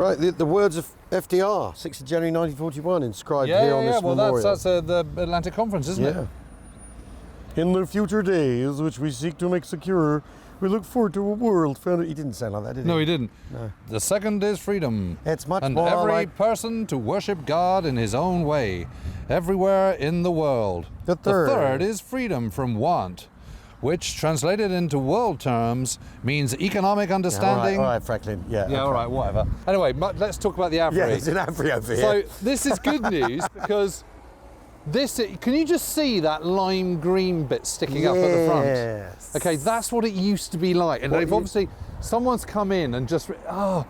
Right, the words of FDR, 6th of January 1941, inscribed here on this memorial. Well, that's the Atlantic Conference, isn't it? In the future days, which we seek to make secure, we look forward to a world founded... He didn't sound like that, did he? No, he didn't. No. The second is freedom. It's much and more every like... person to worship God in his own way, everywhere in the world. The third is freedom from want, which, translated into world terms, means economic understanding. All right, Franklin. Yeah, all right, whatever. Anyway, let's talk about the AVRE. Yeah, there's an AVRE over So here. this is good news because this. Can you just see that lime green bit sticking up at the front? Yes. Okay, that's what it used to be like, and they've obviously someone's come in and just. I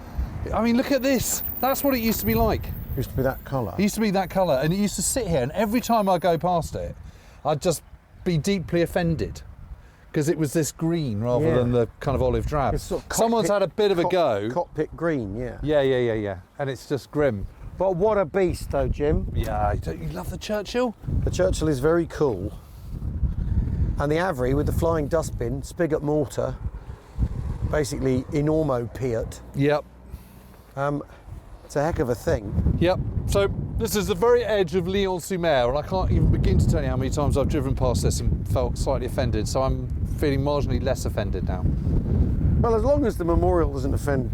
mean, look at this. That's what it used to be like. It used to be that colour. It used to be that colour, and it used to sit here, and every time I go past it, I'd just be deeply offended. Because it was this green rather than the kind of olive drab. Sort of Someone's had a bit of a go. Cockpit green, yeah. Yeah. And it's just grim. But what a beast, though, Jim. Yeah, don't you love the Churchill? The Churchill is very cool. And the AVRE with the flying dustbin, spigot mortar, basically enormo piat. Yep. It's a heck of a thing. Yep. So this is the very edge of Lyon-sur-Mer, and I can't even begin to tell you how many times I've driven past this and felt slightly offended. So I'm feeling marginally less offended now. Well, as long as the memorial doesn't offend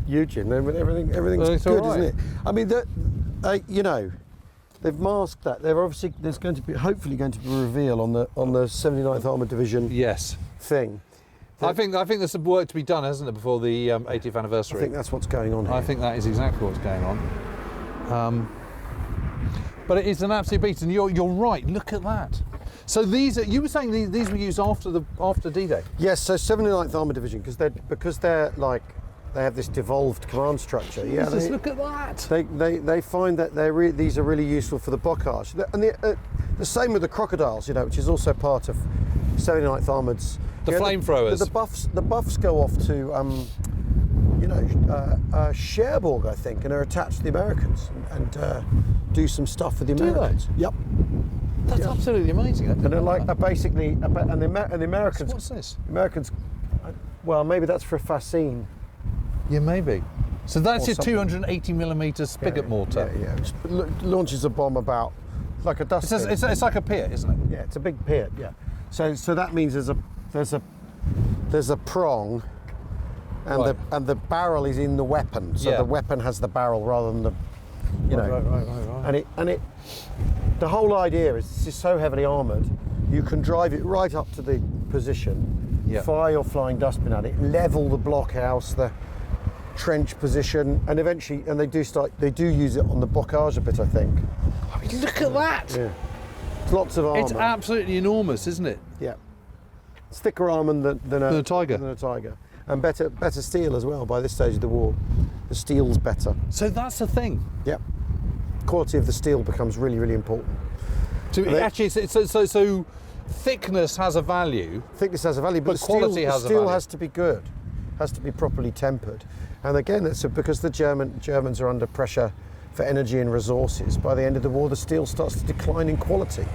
you, Jim, then everything's good, right. isn't it? I mean, they've masked that. There's going to be hopefully going to be a reveal on the 79th Armoured Division. Yes. Thing. I think there's some work to be done, hasn't there, before the 80th anniversary? I think that's what's going on here. I think that is exactly what's going on. But it is an absolute beast, and you're right. Look at that. So you were saying these were used after D-Day. Yes. So 79th Armoured Division, because they're like they have this devolved command structure. Yeah. Jesus, look at that. They find that these are really useful for the bocage, and the same with the crocodiles, which is also part of 79th Armoured's. The flamethrowers. The buffs go off to Cherbourg, I think, and are attached to the Americans and do some stuff with the Americans. Do they? Yep. That's absolutely amazing. And they're like basically, and the Americans. So what's this? The Americans. Well, maybe that's for a fascine. Yeah, maybe. So that's Or your 280mm spigot mortar. Yeah. It launches a bomb about like a dust. It's like a pier, isn't it? Yeah, it's a big pier. Yeah. So that means there's a prong, and the barrel is in the weapon. So the weapon has the barrel rather than the, Right. The whole idea is this is so heavily armoured, you can drive it right up to the position, fire your flying dustbin at it, level the blockhouse, the trench position, and eventually, they do use it on the bocage a bit, I think. I mean, look at that. Yeah. It's lots of armour. It's absolutely enormous, isn't it? Yeah. It's thicker armour than a tiger. Than a tiger. And better steel as well by this stage of the war. The steel's better. So that's the thing. Yep. Quality of the steel becomes really, really important. So thickness has a value. Thickness has a value, but quality has a value. Steel has to be good, has to be properly tempered. And again, because the Germans are under pressure for energy and resources, by the end of the war, the steel starts to decline in quality,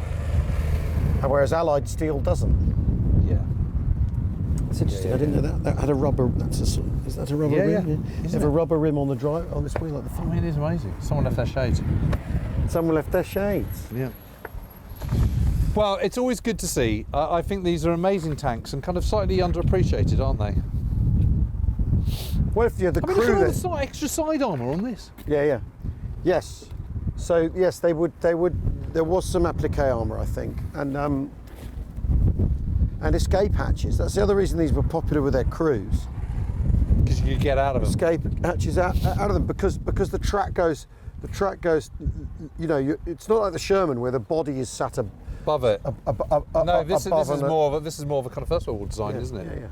whereas Allied steel doesn't. Yeah. It's interesting. I didn't know that had a rubber. Is that a rubber rim? Yeah. They have a rubber rim on this wheel at the front. I mean, it is amazing. Someone left their shades. Someone left their shades. Yeah. Well, it's always good to see. I think these are amazing tanks and kind of slightly underappreciated, aren't they? Well, if you're the crew, look at all the extra side armour on this. Yeah. Yes. So yes, they would. There was some applique armour, I think, and escape hatches. That's the other reason these were popular with their crews. Because you could get out of them. Escape hatches out of them because the track goes. It's not like the Sherman where the body is sat above it. No, this is more of a kind of First World War design, isn't it? Yeah.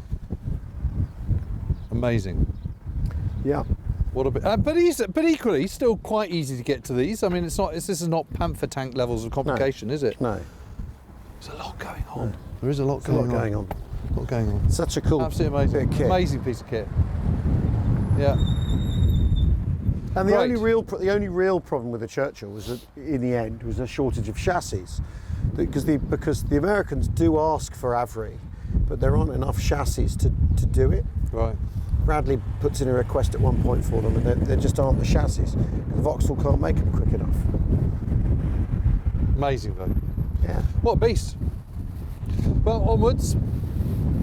Amazing. Yeah. What a bit. But equally, it's still quite easy to get to these. I mean, this is not Panther tank levels of complication, is it? No. There's a lot going on. No. There is a lot going on. A lot going on. Such a cool, absolutely amazing, bit of kit. Amazing piece of kit. Yeah. And the only real problem with the Churchill was that, in the end, was a shortage of chassis, because the Americans do ask for AVRE, but there aren't enough chassis to do it. Right. Bradley puts in a request at one point for them, and there just aren't the chassis. The Vauxhall can't make them quick enough. Amazing though. Yeah. What a beast. Well, onwards.